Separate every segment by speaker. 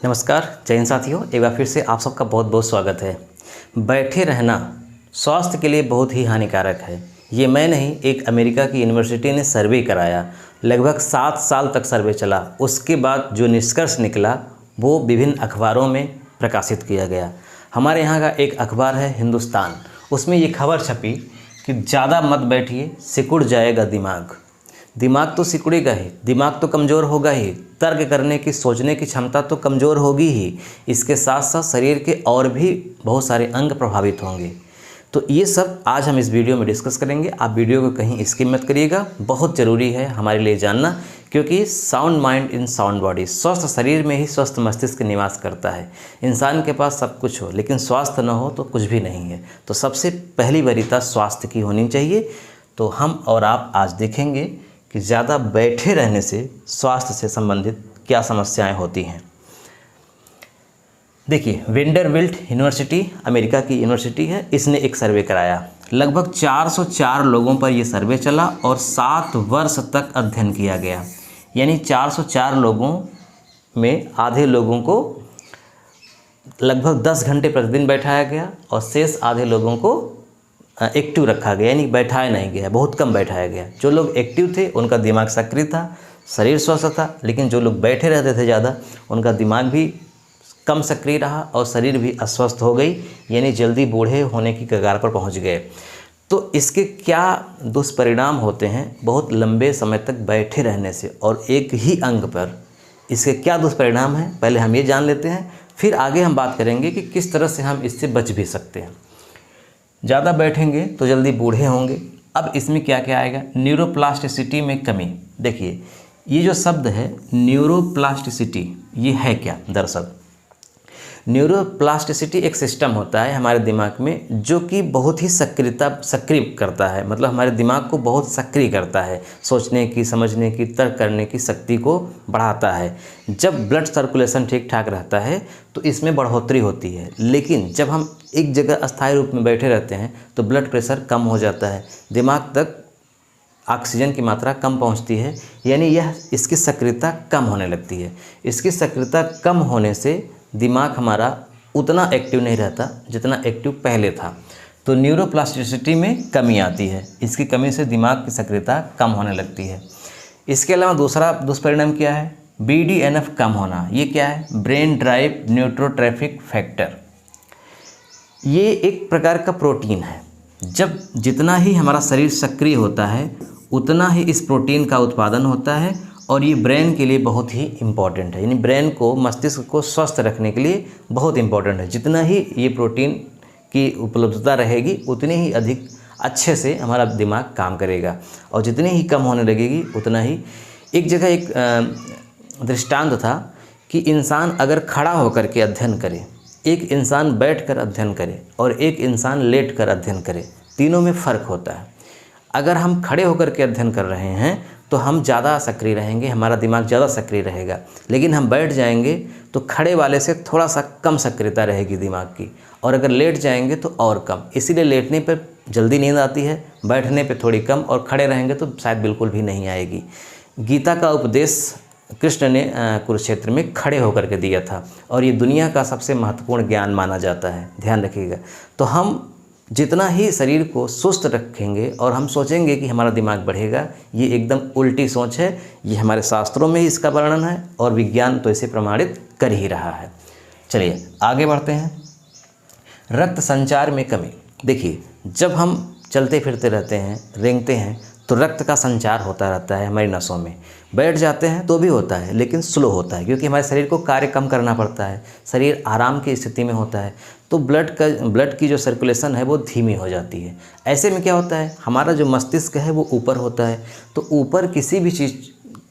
Speaker 1: नमस्कार जय हिंद साथियों, एक बार फिर से आप सबका बहुत बहुत स्वागत है। बैठे रहना स्वास्थ्य के लिए बहुत ही हानिकारक है। ये मैं नहीं, एक अमेरिका की यूनिवर्सिटी ने सर्वे कराया। लगभग 7 साल तक सर्वे चला। उसके बाद जो निष्कर्ष निकला वो विभिन्न अखबारों में प्रकाशित किया गया। हमारे यहाँ का एक अखबार है हिंदुस्तान, उसमें ये खबर छपी कि ज़्यादा मत बैठिए, सिकुड़ जाएगा दिमाग। दिमाग तो सिकुड़ेगा ही, दिमाग तो कमज़ोर होगा ही, तर्क करने की, सोचने की क्षमता तो कमज़ोर होगी ही। इसके साथ साथ शरीर के और भी बहुत सारे अंग प्रभावित होंगे। तो ये सब आज हम इस वीडियो में डिस्कस करेंगे। आप वीडियो को कहीं स्किप मत करिएगा, बहुत ज़रूरी है हमारे लिए जानना, क्योंकि sound mind in sound body, स्वस्थ शरीर में ही स्वस्थ मस्तिष्क निवास करता है। इंसान के पास सब कुछ हो लेकिन स्वास्थ्य न हो तो कुछ भी नहीं है। तो सबसे पहली वरीयता स्वास्थ्य की होनी चाहिए। तो हम और आप आज देखेंगे कि ज़्यादा बैठे रहने से स्वास्थ्य से संबंधित क्या समस्याएं होती हैं। देखिए, वेंडरबिल्ट यूनिवर्सिटी अमेरिका की यूनिवर्सिटी है, इसने एक सर्वे कराया। लगभग 404 लोगों पर यह सर्वे चला और 7 वर्ष तक अध्ययन किया गया। यानी 404 लोगों में आधे लोगों को लगभग 10 घंटे प्रतिदिन बैठाया गया और शेष आधे लोगों को एक्टिव रखा गया, यानी बैठाया नहीं गया, बहुत कम बैठाया गया। जो लोग एक्टिव थे उनका दिमाग सक्रिय था, शरीर स्वस्थ था, लेकिन जो लोग बैठे रहते थे ज़्यादा, उनका दिमाग भी कम सक्रिय रहा और शरीर भी अस्वस्थ हो गई, यानी जल्दी बूढ़े होने की कगार पर पहुंच गए। तो इसके क्या दुष्परिणाम होते हैं बहुत लंबे समय तक बैठे रहने से, और एक ही अंग पर इसके क्या दुष्परिणाम हैं, पहले हम ये जान लेते हैं, फिर आगे हम बात करेंगे कि किस तरह से हम इससे बच भी सकते हैं। ज़्यादा बैठेंगे तो जल्दी बूढ़े होंगे। अब इसमें क्या क्या आएगा? न्यूरोप्लास्टिसिटी में कमी। देखिए, ये जो शब्द है न्यूरोप्लास्टिसिटी, ये है क्या? दरअसल न्यूरोप्लास्टिसिटी एक सिस्टम होता है हमारे दिमाग में जो कि बहुत ही सक्रिय करता है, मतलब हमारे दिमाग को बहुत सक्रिय करता है, सोचने की, समझने की, तर्क करने की शक्ति को बढ़ाता है। जब ब्लड सर्कुलेशन ठीक ठाक रहता है तो इसमें बढ़ोतरी होती है, लेकिन जब हम एक जगह अस्थायी रूप में बैठे रहते हैं तो ब्लड प्रेशर कम हो जाता है, दिमाग तक ऑक्सीजन की मात्रा कम पहुंचती है, यानी इसकी सक्रियता कम होने लगती है। इसकी सक्रियता कम होने से दिमाग हमारा उतना एक्टिव नहीं रहता जितना एक्टिव पहले था। तो न्यूरोप्लास्टिसिटी में कमी आती है। इसकी कमी से दिमाग की सक्रियता कम होने लगती है। इसके अलावा दूसरा दुष्परिणाम क्या है? BDNF कम होना। ये क्या है? Brain drive neurotrophic factor. ये एक प्रकार का प्रोटीन है। जब जितना ही हमारा शरीर सक्रिय होता है उतना ही इस प्रोटीन का उत्पादन होता है, और ये ब्रेन के लिए बहुत ही इम्पॉर्टेंट है, यानी ब्रेन को, मस्तिष्क को स्वस्थ रखने के लिए बहुत इम्पॉर्टेंट है। जितना ही ये प्रोटीन की उपलब्धता रहेगी उतनी ही अधिक अच्छे से हमारा दिमाग काम करेगा, और जितनी ही कम होने लगेगी उतना ही। एक जगह एक दृष्टांत था कि इंसान अगर खड़ा होकर के अध्ययन करे, एक इंसान बैठकर अध्ययन करे और एक इंसान लेटकर अध्ययन करे, तीनों में फ़र्क होता है। अगर हम खड़े होकर के अध्ययन कर रहे हैं तो हम ज़्यादा सक्रिय रहेंगे, हमारा दिमाग ज़्यादा सक्रिय रहेगा, लेकिन हम बैठ जाएंगे तो खड़े वाले से थोड़ा सा कम सक्रियता रहेगी दिमाग की, और अगर लेट जाएंगे तो और कम। इसीलिए लेटने पर जल्दी नींद आती है, बैठने पर थोड़ी कम, और खड़े रहेंगे तो शायद बिल्कुल भी नहीं आएगी। गीता का उपदेश कृष्ण ने कुरुक्षेत्र में खड़े होकर के दिया था, और ये दुनिया का सबसे महत्वपूर्ण ज्ञान माना जाता है, ध्यान रखिएगा। तो हम जितना ही शरीर को सुस्त रखेंगे और हम सोचेंगे कि हमारा दिमाग बढ़ेगा, ये एकदम उल्टी सोच है। ये हमारे शास्त्रों में ही इसका वर्णन है और विज्ञान तो इसे प्रमाणित कर ही रहा है। चलिए आगे बढ़ते हैं। रक्त संचार में कमी। देखिए, जब हम चलते फिरते रहते हैं, रेंगते हैं, तो रक्त का संचार होता रहता है हमारी नसों में। बैठ जाते हैं तो भी होता है, लेकिन स्लो होता है, क्योंकि हमारे शरीर को कार्य कम करना पड़ता है, शरीर आराम की स्थिति में होता है, तो ब्लड की जो सर्कुलेशन है वो धीमी हो जाती है। ऐसे में क्या होता है, हमारा जो मस्तिष्क है वो ऊपर होता है, तो ऊपर किसी भी चीज़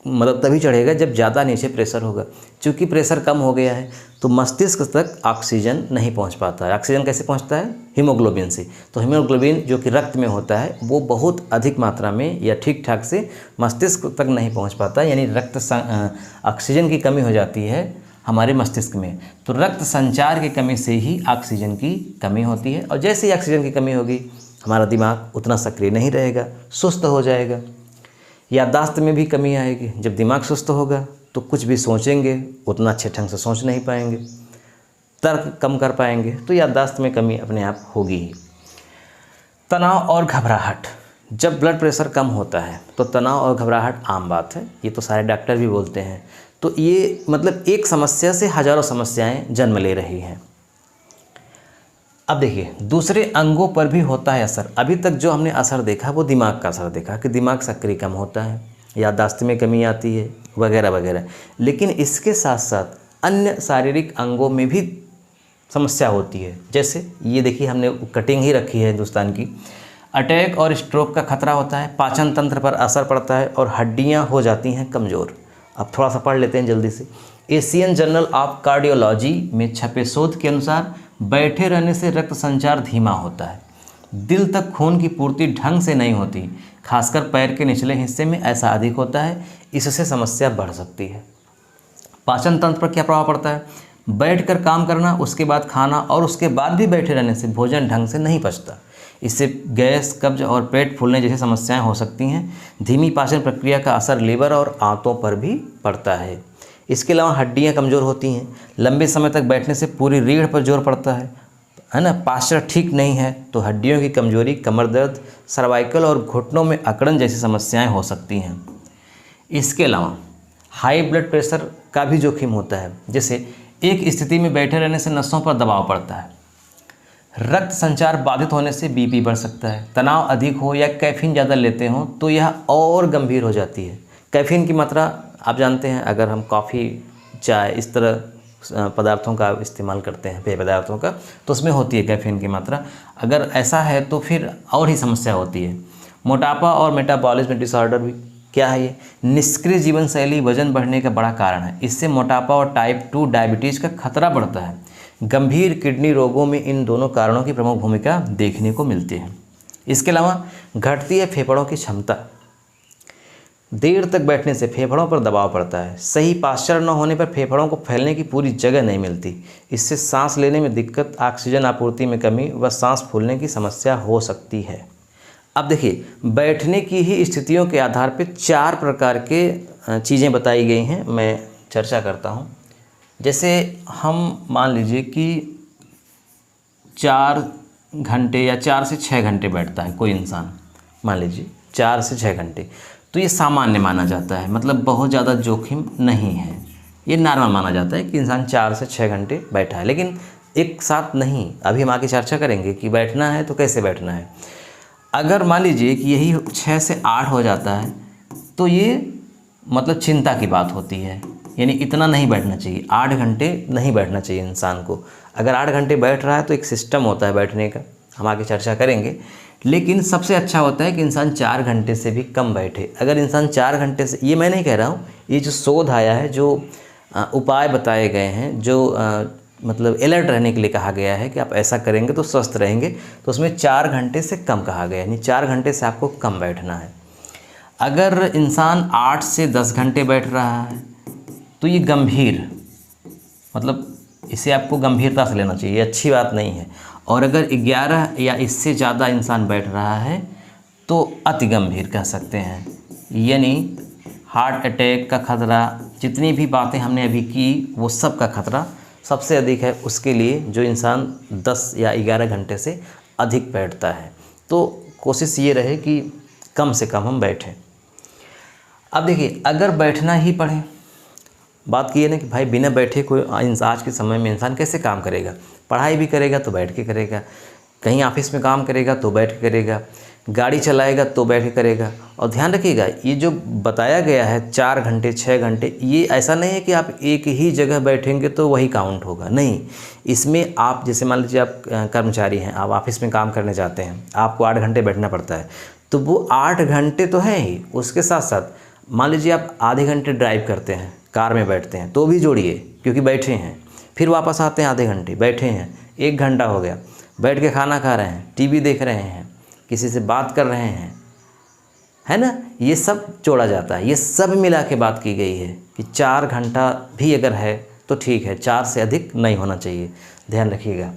Speaker 1: मतलब तभी चढ़ेगा जब ज़्यादा नीचे प्रेशर होगा। चूँकि प्रेशर कम हो गया है तो मस्तिष्क तक ऑक्सीजन नहीं पहुंच पाता है। ऑक्सीजन कैसे पहुंचता है? हीमोग्लोबिन से। तो हीमोग्लोबिन जो कि रक्त में होता है वो बहुत अधिक मात्रा में या ठीक ठाक से मस्तिष्क तक नहीं पहुंच पाता, यानी ऑक्सीजन की कमी हो जाती है हमारे मस्तिष्क में। तो रक्त संचार की कमी से ही ऑक्सीजन की कमी होती है, और जैसे ही ऑक्सीजन की कमी होगी हमारा दिमाग उतना सक्रिय नहीं रहेगा, सुस्त हो जाएगा। याददाश्त में भी कमी आएगी। जब दिमाग सुस्त होगा तो कुछ भी सोचेंगे उतना अच्छे ढंग से सोच नहीं पाएंगे, तर्क कम कर पाएंगे, तो याददाश्त में कमी अपने आप होगी ही। तनाव और घबराहट, जब ब्लड प्रेशर कम होता है तो तनाव और घबराहट आम बात है, ये तो सारे डॉक्टर भी बोलते हैं। तो ये मतलब एक समस्या से हज़ारों समस्याएं जन्म ले रही हैं। अब देखिए दूसरे अंगों पर भी होता है असर। अभी तक जो हमने असर देखा वो दिमाग का असर देखा कि दिमाग सक्रिय कम होता है, याददाश्त में कमी आती है वगैरह वगैरह, लेकिन इसके साथ साथ अन्य शारीरिक अंगों में भी समस्या होती है। जैसे ये देखिए हमने कटिंग ही रखी है हिंदुस्तान की। अटैक और स्ट्रोक का खतरा होता है, पाचन तंत्र पर असर पड़ता है और हड्डियां हो जाती हैं कमज़ोर। अब थोड़ा सा पढ़ लेते हैं जल्दी से। एशियन जर्नल ऑफ कार्डियोलॉजी में छपे शोध के अनुसार बैठे रहने से रक्त संचार धीमा होता है, दिल तक खून की पूर्ति ढंग से नहीं होती, खासकर पैर के निचले हिस्से में ऐसा अधिक होता है, इससे समस्या बढ़ सकती है। पाचन तंत्र पर क्या प्रभाव पड़ता है? बैठकर काम करना, उसके बाद खाना और उसके बाद भी बैठे रहने से भोजन ढंग से नहीं पचता, इससे गैस, कब्ज और पेट फूलने जैसी समस्याएं हो सकती हैं। धीमी पाचन प्रक्रिया का असर लीवर और आंतों पर भी पड़ता है। इसके अलावा हड्डियां कमज़ोर होती हैं, लंबे समय तक बैठने से पूरी रीढ़ पर जोर पड़ता है ना। पास्चर ठीक नहीं है तो हड्डियों की कमजोरी, कमर दर्द, सर्वाइकल और घुटनों में अकड़न जैसी समस्याएं हो सकती हैं। इसके अलावा हाई ब्लड प्रेशर का भी जोखिम होता है। जैसे एक स्थिति में बैठे रहने से नसों पर दबाव पड़ता है, रक्त संचार बाधित होने से बीपी बढ़ सकता है, तनाव अधिक हो या कैफीन ज़्यादा लेते हों तो यह और गंभीर हो जाती है। कैफीन की मात्रा आप जानते हैं, अगर हम कॉफ़ी, चाय इस तरह पदार्थों का इस्तेमाल करते हैं, पेय पदार्थों का, तो उसमें होती है कैफीन की मात्रा। अगर ऐसा है तो फिर और ही समस्या होती है। मोटापा और मेटाबॉलिज्म डिसऑर्डर भी क्या है ये? निष्क्रिय जीवन शैली वजन बढ़ने का बड़ा कारण है। इससे मोटापा और टाइप 2 डायबिटीज़ का खतरा बढ़ता है। गंभीर किडनी रोगों में इन दोनों कारणों की प्रमुख भूमिका देखने को मिलती है। इसके अलावा घटती है फेफड़ों की क्षमता। देर तक बैठने से फेफड़ों पर दबाव पड़ता है, सही पास्चर न होने पर फेफड़ों को फैलने की पूरी जगह नहीं मिलती, इससे सांस लेने में दिक्कत, ऑक्सीजन आपूर्ति में कमी व सांस फूलने की समस्या हो सकती है। अब देखिए बैठने की ही स्थितियों के आधार पर 4 प्रकार के चीज़ें बताई गई हैं, मैं चर्चा करता हूँ। जैसे हम मान लीजिए कि 4 घंटे या 4 से 6 घंटे बैठता है कोई इंसान, मान लीजिए 4 से 6 घंटे, तो ये सामान्य माना जाता है, मतलब बहुत ज़्यादा जोखिम नहीं है, ये नॉर्मल माना जाता है कि इंसान 4 से 6 घंटे बैठा है। लेकिन एक साथ नहीं, अभी हम आगे चर्चा करेंगे कि बैठना है तो कैसे बैठना है। अगर मान लीजिए कि यही 6 से 8 हो जाता है तो ये मतलब चिंता की बात होती है, यानी इतना नहीं बैठना चाहिए, 8 घंटे नहीं बैठना चाहिए इंसान को। अगर 8 घंटे बैठ रहा है तो एक सिस्टम होता है बैठने का, हम आगे चर्चा करेंगे। लेकिन सबसे अच्छा होता है कि इंसान 4 घंटे से भी कम बैठे। अगर इंसान 4 घंटे से, ये मैं नहीं कह रहा हूँ, ये जो शोध आया है, जो उपाय बताए गए हैं, जो मतलब अलर्ट रहने के लिए कहा गया है कि आप ऐसा करेंगे तो स्वस्थ रहेंगे, तो उसमें 4 घंटे से कम कहा गया है, यानी 4 घंटे से आपको कम बैठना है। अगर इंसान 8 से 10 घंटे बैठ रहा है तो ये गंभीर, मतलब इसे आपको गंभीरता से लेना चाहिए, ये अच्छी बात नहीं है। और अगर 11 या इससे ज़्यादा इंसान बैठ रहा है तो अति गंभीर कह सकते हैं, यानी हार्ट अटैक का खतरा, जितनी भी बातें हमने अभी की वो सब का खतरा सबसे अधिक है उसके लिए जो इंसान 10 या 11 घंटे से अधिक बैठता है। तो कोशिश ये रहे कि कम से कम हम बैठें। अब देखिए अगर बैठना ही पड़े, बात की है ना कि भाई बिना बैठे कोई आज के समय में इंसान कैसे काम करेगा? पढ़ाई भी करेगा तो बैठ के करेगा, कहीं ऑफिस में काम करेगा तो बैठ के करेगा, गाड़ी चलाएगा तो बैठ के करेगा। और ध्यान रखिएगा ये जो बताया गया है 4 घंटे 6 घंटे, ये ऐसा नहीं है कि आप एक ही जगह बैठेंगे तो वही काउंट होगा, नहीं। इसमें आप जैसे मान लीजिए आप कर्मचारी हैं, आप ऑफिस में काम करने जाते हैं, आपको 8 घंटे बैठना पड़ता है, तो वो 8 घंटे तो है ही, उसके साथ साथ मान लीजिए आप आधे घंटे ड्राइव करते हैं, कार में बैठते हैं, तो भी जोड़िए क्योंकि बैठे हैं, फिर वापस आते हैं आधे घंटे बैठे हैं, 1 घंटा हो गया, बैठ के खाना खा रहे हैं, टीवी देख रहे हैं, किसी से बात कर रहे हैं, है ना, ये सब जोड़ा जाता है। ये सब मिला के बात की गई है कि 4 घंटा भी अगर है तो ठीक है, 4 से अधिक नहीं होना चाहिए, ध्यान रखिएगा।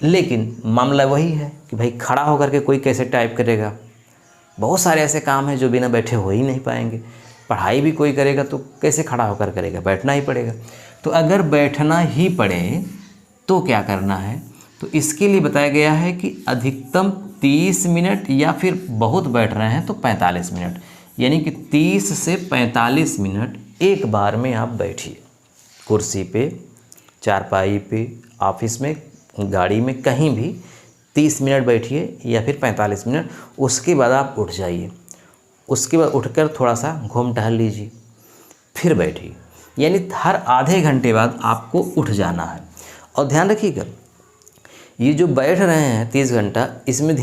Speaker 1: लेकिन मामला वही है कि भाई खड़ा होकर के कोई कैसे टाइप करेगा? बहुत सारे ऐसे काम हैं जो बिना बैठे हो ही नहीं पाएंगे। पढ़ाई भी कोई करेगा तो कैसे खड़ा होकर करेगा, बैठना ही पड़ेगा। तो अगर बैठना ही पड़े तो क्या करना है, तो इसके लिए बताया गया है कि अधिकतम 30 मिनट या फिर बहुत बैठ रहे हैं तो 45 मिनट, यानी कि 30 से 45 मिनट एक बार में आप बैठिए। कुर्सी पे, चारपाई पे, ऑफिस में, गाड़ी में, कहीं भी 30 मिनट बैठिए या फिर 45 मिनट। उसके बाद आप उठ जाइए। उसके बाद उठकर थोड़ा सा घूम टहल लीजिए, फिर बैठिए। यानी हर आधे घंटे बाद आपको उठ जाना है। और ध्यान रखिएगा, ये जो बैठ रहे हैं 30 घंटा, इसमें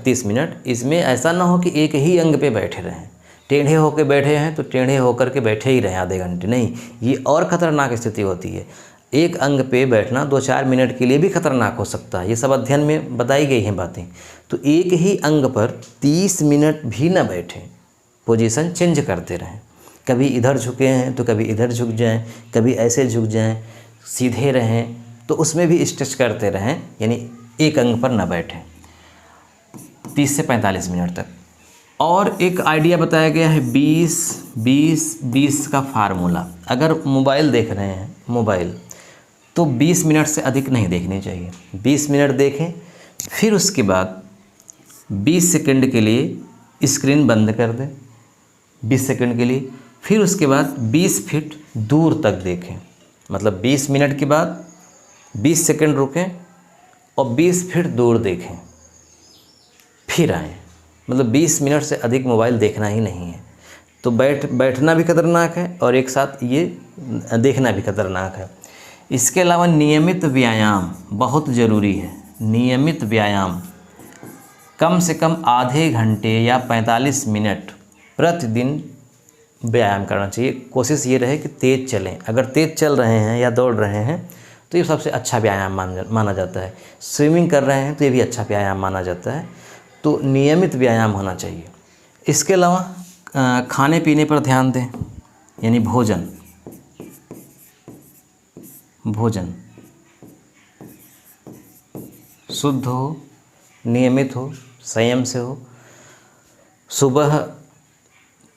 Speaker 1: 30 मिनट, इसमें ऐसा ना हो कि एक ही अंग पे बैठे रहें। टेढ़े होकर बैठे हैं तो टेढ़े होकर के बैठे ही रहें आधे घंटे, नहीं, ये और ख़तरनाक स्थिति होती है। एक अंग पे बैठना 2-4 मिनट के लिए भी खतरनाक हो सकता है। ये सब अध्ययन में बताई गई हैं बातें। तो एक ही अंग पर 30 मिनट भी ना बैठें, पोजीशन चेंज करते रहें। कभी इधर झुके हैं तो कभी इधर झुक जाएं, कभी ऐसे झुक जाएं, सीधे रहें, तो उसमें भी स्ट्रेच करते रहें। यानी एक अंग पर ना बैठें 30 से 45 मिनट तक। और एक आइडिया बताया गया है 20-20-20 का फार्मूला। अगर मोबाइल देख रहे हैं, मोबाइल, तो 20 मिनट से अधिक नहीं देखनी चाहिए। 20 मिनट देखें, फिर उसके बाद 20 सेकंड के लिए स्क्रीन बंद कर दें, 20 सेकंड के लिए। फिर उसके बाद 20 फीट दूर तक देखें। मतलब 20 मिनट के बाद 20 सेकंड रुकें और 20 फीट दूर देखें, फिर आएँ। मतलब 20 मिनट से अधिक मोबाइल देखना ही नहीं है। तो बैठना भी खतरनाक है और एक साथ ये देखना भी खतरनाक है। इसके अलावा नियमित व्यायाम बहुत ज़रूरी है। नियमित व्यायाम कम से कम आधे घंटे या 45 मिनट प्रतिदिन व्यायाम करना चाहिए। कोशिश ये रहे कि तेज़ चलें। अगर तेज़ चल रहे हैं या दौड़ रहे हैं तो ये सबसे अच्छा व्यायाम माना जाता है। स्विमिंग कर रहे हैं तो ये भी अच्छा व्यायाम माना जाता है। तो नियमित व्यायाम होना चाहिए। इसके अलावा खाने पीने पर ध्यान दें, यानी भोजन शुद्ध हो, नियमित हो, संयम से हो। सुबह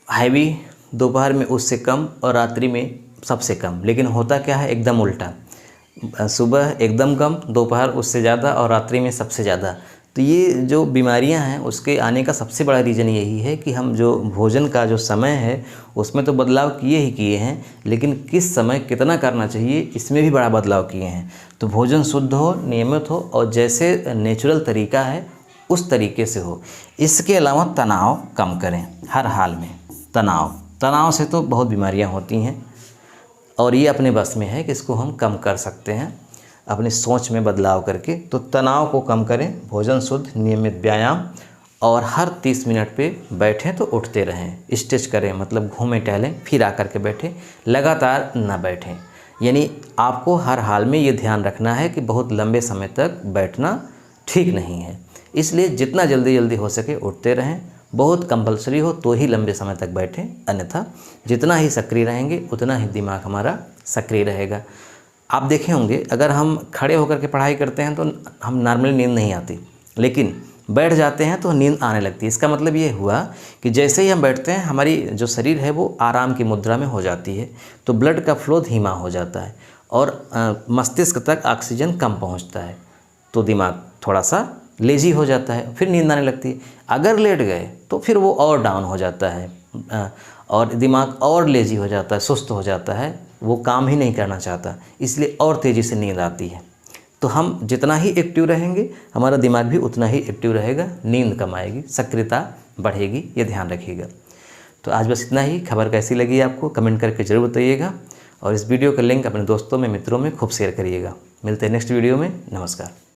Speaker 1: हैवी, दोपहर में उससे कम और रात्रि में सबसे कम। लेकिन होता क्या है, एकदम उल्टा। सुबह एकदम कम, दोपहर उससे ज़्यादा और रात्रि में सबसे ज़्यादा। तो ये जो बीमारियां हैं उसके आने का सबसे बड़ा रीज़न यही है कि हम जो भोजन का जो समय है उसमें तो बदलाव किए ही किए हैं, लेकिन किस समय कितना करना चाहिए इसमें भी बड़ा बदलाव किए हैं। तो भोजन शुद्ध हो, नियमित हो और जैसे नेचुरल तरीका है उस तरीके से हो। इसके अलावा तनाव कम करें हर हाल में। तनाव से तो बहुत बीमारियाँ होती हैं और ये अपने बस में है कि इसको हम कम कर सकते हैं अपनी सोच में बदलाव करके। तो तनाव को कम करें, भोजन शुद्ध, नियमित व्यायाम और हर 30 मिनट पे बैठें तो उठते रहें। स्ट्रेच करें, मतलब घूमें टहलें, फिर आकर के बैठें, लगातार ना बैठें। यानी आपको हर हाल में ये ध्यान रखना है कि बहुत लंबे समय तक बैठना ठीक नहीं है। इसलिए जितना जल्दी हो सके उठते रहें। बहुत कंपलसरी हो तो ही लंबे समय तक बैठें, अन्यथा जितना ही सक्रिय रहेंगे उतना ही दिमाग हमारा सक्रिय रहेगा। आप देखे होंगे अगर हम खड़े होकर के पढ़ाई करते हैं तो हम नॉर्मली नींद नहीं आती, लेकिन बैठ जाते हैं तो नींद आने लगती है। इसका मतलब ये हुआ कि जैसे ही हम बैठते हैं हमारी जो शरीर है वो आराम की मुद्रा में हो जाती है, तो ब्लड का फ्लो धीमा हो जाता है और मस्तिष्क तक ऑक्सीजन कम पहुंचता है, तो दिमाग थोड़ा सा लेजी हो जाता है, फिर नींद आने लगती है। अगर लेट गए तो फिर वो और डाउन हो जाता है और दिमाग और लेजी हो जाता है, सुस्त हो जाता है, वो काम ही नहीं करना चाहता, इसलिए और तेज़ी से नींद आती है। तो हम जितना ही एक्टिव रहेंगे हमारा दिमाग भी उतना ही एक्टिव रहेगा, नींद कम आएगी, सक्रियता बढ़ेगी, ये ध्यान रखिएगा। तो आज बस इतना ही। खबर कैसी लगी आपको कमेंट करके ज़रूर बताइएगा और इस वीडियो का लिंक अपने दोस्तों में, मित्रों में खूब शेयर करिएगा। मिलते हैं नेक्स्ट वीडियो में। नमस्कार।